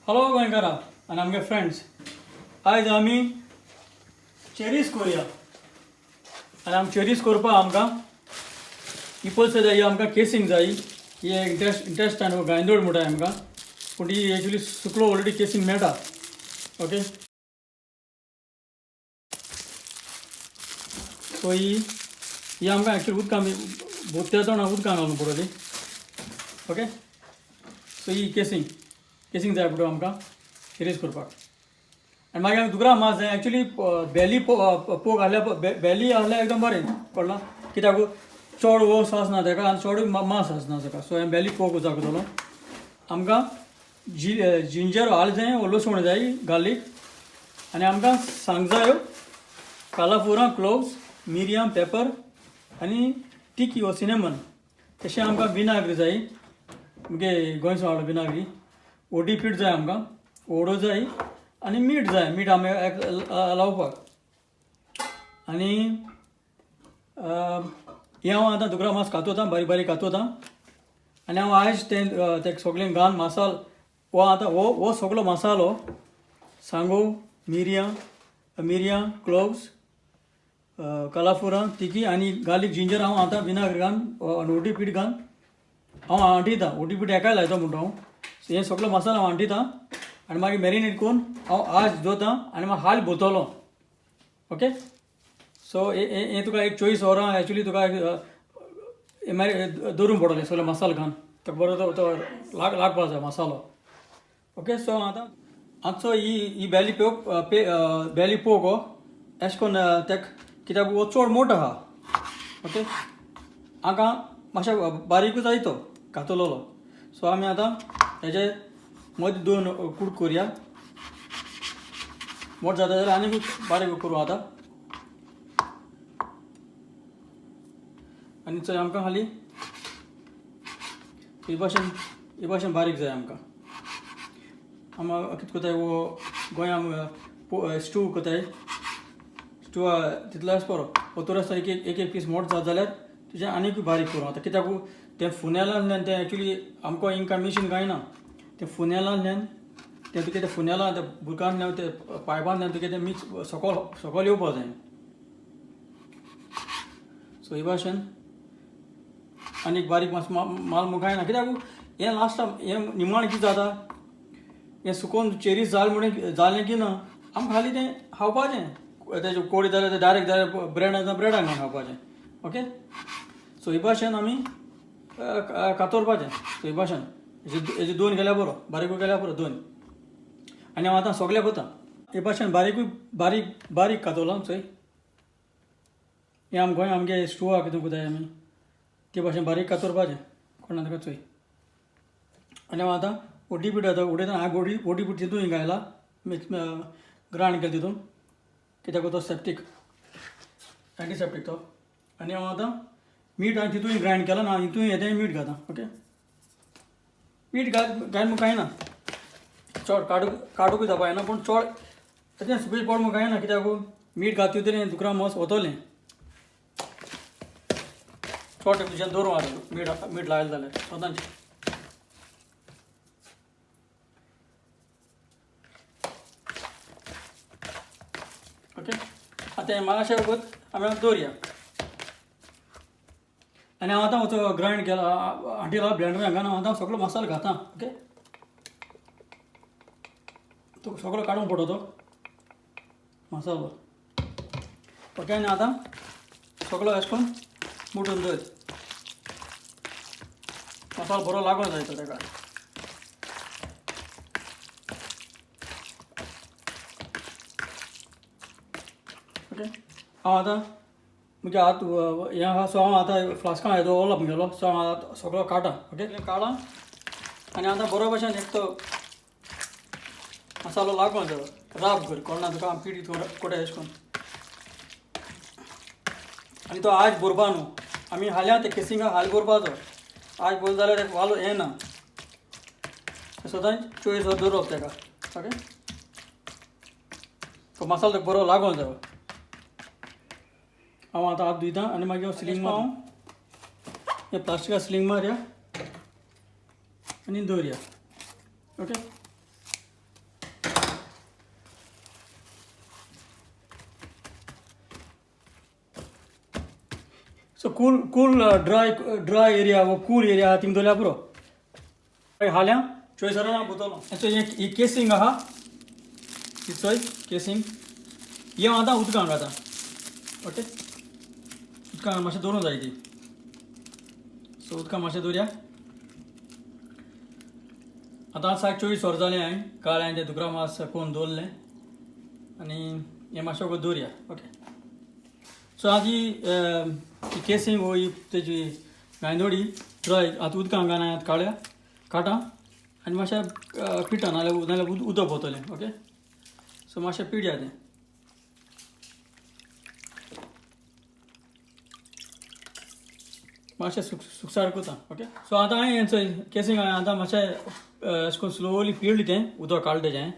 Hello गोंयकारा आनी आमगे friends, आयज आमी चेरीज करुया. आनी आमी चेरीज करपाक आमकां ही पळय जाय, आमकां केसींग जाय. ही इंटेस्टायन गांयदोळ म्हणटाय आमकां, पूण ही एक्चुली सुकलो ऑलरेडी केसींग मेळटा. ओके, सो ही आमकां एक्चुली उदकां बोत्या तोंडां उदकां घालून पडटली. ओके, सो ही केसींग जाय पडटली आमकां चेरीज करपाक. आनी मागीर आमी दुकरा मास जाय. एक्चुली बेली पोक आहल्यार बेली आहल्यार एकदम बरें कळ्ळां, कित्याक चड वो सास ना ताका आनी चडूय मास आसना ताका. सो हांवें बेली पोक दाखयतलो. आमकां जिंजर आल जाय, लसूण जाय, गार्लीक. आनी आमकां सांग जायो कालाफुरां, क्लोव्स, मिरियाम, पेपर आनी टिकी वो सिनेमन. तशें आमकां विनाग्री जाय, म्हणजे गोंयचो हाडलो विनाग्री. ओडी पीठ जाय आमकां, ओडो जाय आनी मीठ जाय. मीठ आमी लावपाक. आनी हें हांव आतां दुकरा मास कातोता, बारीक बारीक कातोता. आनी हांव आयज तें सगळें घालन मसालो हो आतां हो सगळो मसालो सांगो, मिरयां, क्लोव्स, कालाफुरां, तिकी आनी गार्लीक, जिंजर हांव आतां विनाग्री घालन आनी ओटी पीठ घालन हांव आंटयता. ओटी पीठ एकाय लायता म्हणटा हांव. सो हें सगळो मसालो हांव आंटयता आनी मागीर मॅरिनेट करून हांव आज दवरता आनी मागीर हाल भोंवतलो. ओके, सो हें तुका एक 24 वरां एक्चुली तुका दवरूंक पडटलें सगळें मसालो घालन. ताका बरो तो लागपा जाय मसालो. ओके, सो आतां आमचो ही बेली पोक हो अशें करून ताका, कित्याक हो चड मोठो आहा. ओके, हाका मातशें बारीकूच जाय तो कातलोलो. सो आमी आतां हेजे मदीं 2 कूड करुया. मोठ जाता जाल्यार आनीक बारीक करूं आतां. आनी चोय आमकां हाली हे भाशेन बारीक जाय आमकां. आमी कितें कोताय वो गोंयां स्टू कोताय. स्टू तितलो आसा बरो. ओतूर आसता एक पीस मोठ जाता जाल्यार तुजें आनीक बारीक करूं आतां. कित्याक तें फुनेलांतल्यान तें एक्चुली आमकां इंका मिशीन कांय ना. तें फुनेलांतल्यान तें तुका तें फुनेलां तें बुरकांतल्यान तें पायपांतल्यान तुका तें मिक्स सकयल येवपा जाय. सो हे भाशेन आनीक बारीक माल कांय ना. कित्याक हें लास्टाक हें निमाण कितें जाता, हें सुकोवन चेरीज जालें की ना आमकां खाली तें खावपाचें. तेजें कोडी जाल्यार तें डायरेक्ट ब्रेडान घालून खावपाचें. ओके, सो हे भाशेन आमी कातरपाचें. सो हे भाशेन हेजे 2 केल्यार बरो, बारीकूय केल्यार बरो 2. आनी हांव आतां सगळें कोता हे भाशेन बारीक कातोलां. चोय हें आमी गोंय आमगे स्टुवा कितें कोताय आमी ते भाशेन बारीक कातरपाचें कोणा ताका. चोय आनी हांव आतां ओटी पीठ आतां उडयता. हांवें ओटी पीठ तितून घायला, ग्रांड केला तितून, कित्याक तो एंटीसेप्टीक तो. आनी हांव आतां मीठ हांवें तितून ग्रांड केला ना, हितून येतें मीठ घालता. ओके, मीठ घायन कांय ना, चड काडूकूय जावपाना, पूण चड तें सुबेज पड कांय ना. कित्याक मीठ घातली तरी दुकरा मास वतलें. चड तुजें दवरूं आतां मीठ लायलें जाल्यार स्वताचें. ओके, आतां हें मातशें वगत आमी दवरया. आनी हांव आतां वचो ग्रांड केला हांडयला ब्लेंडरान घालून हांव आतां सगळो मसालो घालता. ओके, तो सगळो काडूंक पडटा तो मसालो. ओके, आनी आतां सगळो अशें करून मुठून दवर. मसालो बरो लागूंक जाय तो ताका. ओके, हांव आतां म्हणजे हें आहा. सो हांव आतां फ्लास्कां हेजो ओलो म्हगेलो. सो हांव आतां सगळो काडटा. ओके, काडा आनी आतां बरो भशेन एक तो मसालो लागूंक जायो. राब कर कोणा तुका पीठ कोटाय अशें करून. आनी तो आज भरपा न्हू, आमी हाल्या तें केसिंगाक हाल भरपाचो. आज भरलो जाल्यार एक वालो हें ना, सदांच 24 वर दवरप ताका. ओके, तो मसालो ताका बरो लागूंक जायो. हांव आतां हात धुयता आनी मागीर हांव सिलींग हांव हें प्लास्टिका सिलींग मारया आनी दवरया. Okay, So dry area or cool area thing dola bro. Halya choice arana botolo. So ye casing aha. It's why casing. ये आता उतका अंगा था, ओके? उतका माशे दोनों जाएगी. So उतका माशे दोरिया. आता साइड चोई सोरजाले आए, काल आए थे दुकरा मास कोण दोलले, आणि ये माशे को दोरिया, ओके? So आजी केसिंग वो ये तेजी गांडोडी ड्राय आत उतका अंगा ना काढ्या, काटा, आणि माशे पिटा नाले उदक होतले, ओके? So माशे पिड्या ते. माशे सुकसार कोता, ओके? सो आता आहे यांचं केसिंग आहे आता माशे इसको स्लोली पीळली ते उदक काढले जाय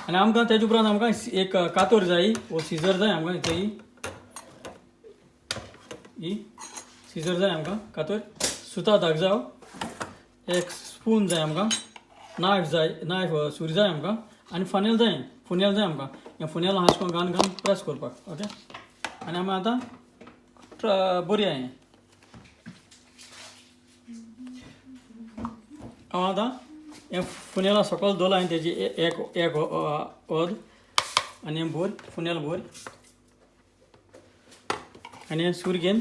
आणि आमकां तेज उपरांत आमकां एक कातोर जाय वो सीजर जाय आमकां इथे ही सीजर जाय आमकां कातोर सुता धाक जाव एक स्पून जाय आमकां नायफ सुरी जाय आमकां आणि फनेल जाय आमकां या फनेला हांसको घान प्रेस करपाक, ओके? आणि आमी आतां बरी आहे आता हे फुनेला सकल दोला आणि त्याची एक ओद आणि बोर फुनेल बोर आणि सूर घेन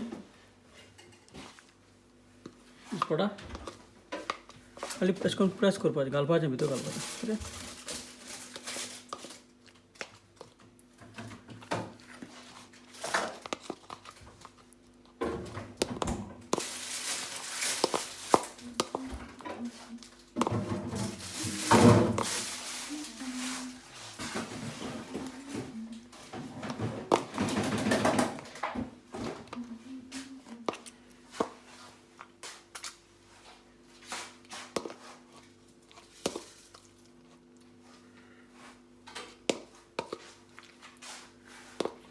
पडा खाली प्रेस करपाचें घालपाचें भितर घालपाचें, ओके?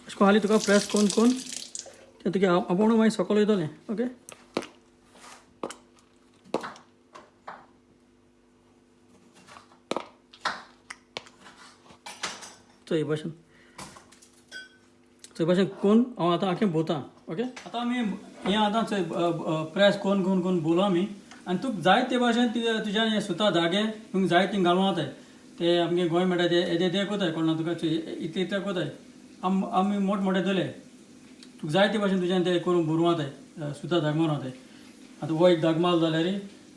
इसको हाली तुका प्रेस कोण ते तुगे आपण मागीर सकल येतलें, ओके? So हे भाशेन कोण हांव आतां आख्खें भोवता, ओके? आतां आमी हें आतां प्रेस कोण बोलो आमी आनी तुका जाय ते भाशेन तुज्यान हे सुता धागे तुका जाय तीं घालूं जाताय ते आमगे गोंय मेळटा ते कोताय कोणा तुका इतले कोताय आमी मोठमोठे दोले तुका जाय ते भाशेन तुज्यान ते करून भरूं जाताय सुता धाग मारूं जाताय आतां हो एक धाग मारलो जाल्यार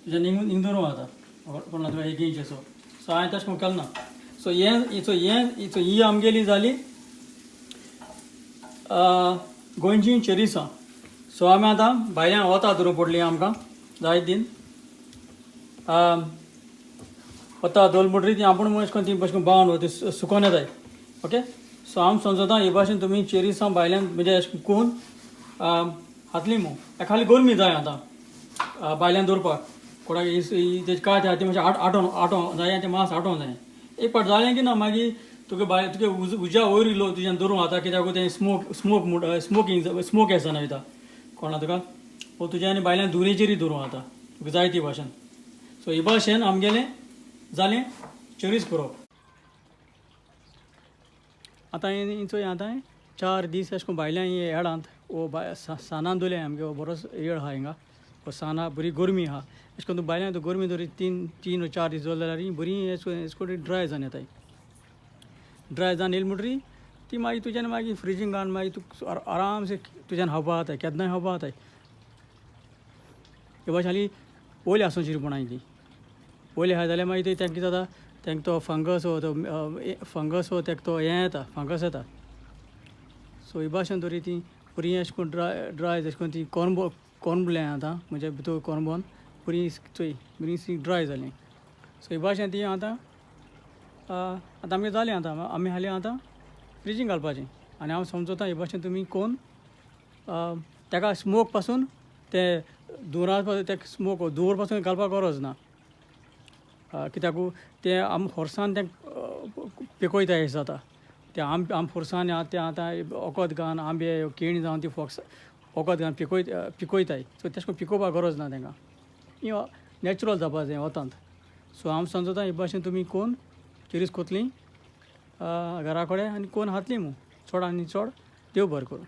तुज्यान हिंग दवरूं जाता कोणा तुका 1 इंच सो हांवें तशें करून केलें ना. सो ही आमगेली जाली गोंयची चेरीसां. सो आमी आतां भायल्यान वता धरून पडली आमकां जायत दिन वता दोल म्हणटरी ती आपूण अशें करून ती अशें बावन ती सुकोन येताय, ओके? सो हांव समजता हे भाशेन तुमी चेरीसां भायल्यान म्हणजे अशें करून हातली मू खाली गरमी जाय आतां भायल्यान दवरपाक कोणाक तेजे काय ती मातशें आटोवन जाय ते मास आटोवं जाय एक पाट जालें की ना मागीर तुगे उज्या वयर इल्लो तुज्यान दवरूं जाता कित्याक तें स्मोक येसना वयता कोणा तुका वो तुज्या आनी भायल्यान दुरेचेरूय दवरूं जाता तुका जाय ती भाशेन. सो हे भाशेन आमगेलें जालें चेरीस करप. आतां चोय आतां 4 दीस अशें करून भायल्यान हे हेडांत वो सानान दवरलें आमगे हो बरोच येळ आहा हिंगा वो साना बरी गरमी आहा अशें करून भायल्यान गरमी दवरी 3 वा 4 दीस दवरलें जाल्यार ही बरी अशें करून ड्राय जावन येताय. ड्राय जावन येयली म्हणटरी ती मागीर तुज्यान मागीर फ्रिजींग घालून मागीर तुका आरामसे तुज्यान खावपा जाताय केन्नाय खावपा जाताय. हे भाशेन हाली ओली आसूं शिरपणाय ती ओली आहाय जाल्यार मागीर तेंकां कितें जाता तेंकां तो फंगस वो तेका तो हें येता फंगस येता. सो हे भाशेन तरी ती बरी अशें करून ड्राय अशें करून ती कॉर्नबलें आतां म्हणजे भितर कॉर्नबोन बरी चोय बरी ड्राय जाली. सो हे भाशेन ती आतां आमगे जालें आतां आमी हाली आतां फ्रिजींग घालपाचें आनी हांव समजता हे भाशेन तुमी कोण तेका स्मोक पासून ते तेका स्मोक धुंवर पासून घालपाक गरज ना कित्याक ते होर्सान तें पिकोयताय अशें जाता ते फोर्सान ते आतां वखद घालन आंबे केळीं जावन ती वखद घालन पिकोयताय. सो तेश कोन्न पिकोवपाक गरज ना तेंकां ही नॅचरल जावपा जाय वतांत. सो हांव समजता हे भाशेन तुमी कोण चेरीस कोतलीं घरा कडेन आनी कोण हातलीं चड आनी चड देव बरें करूं.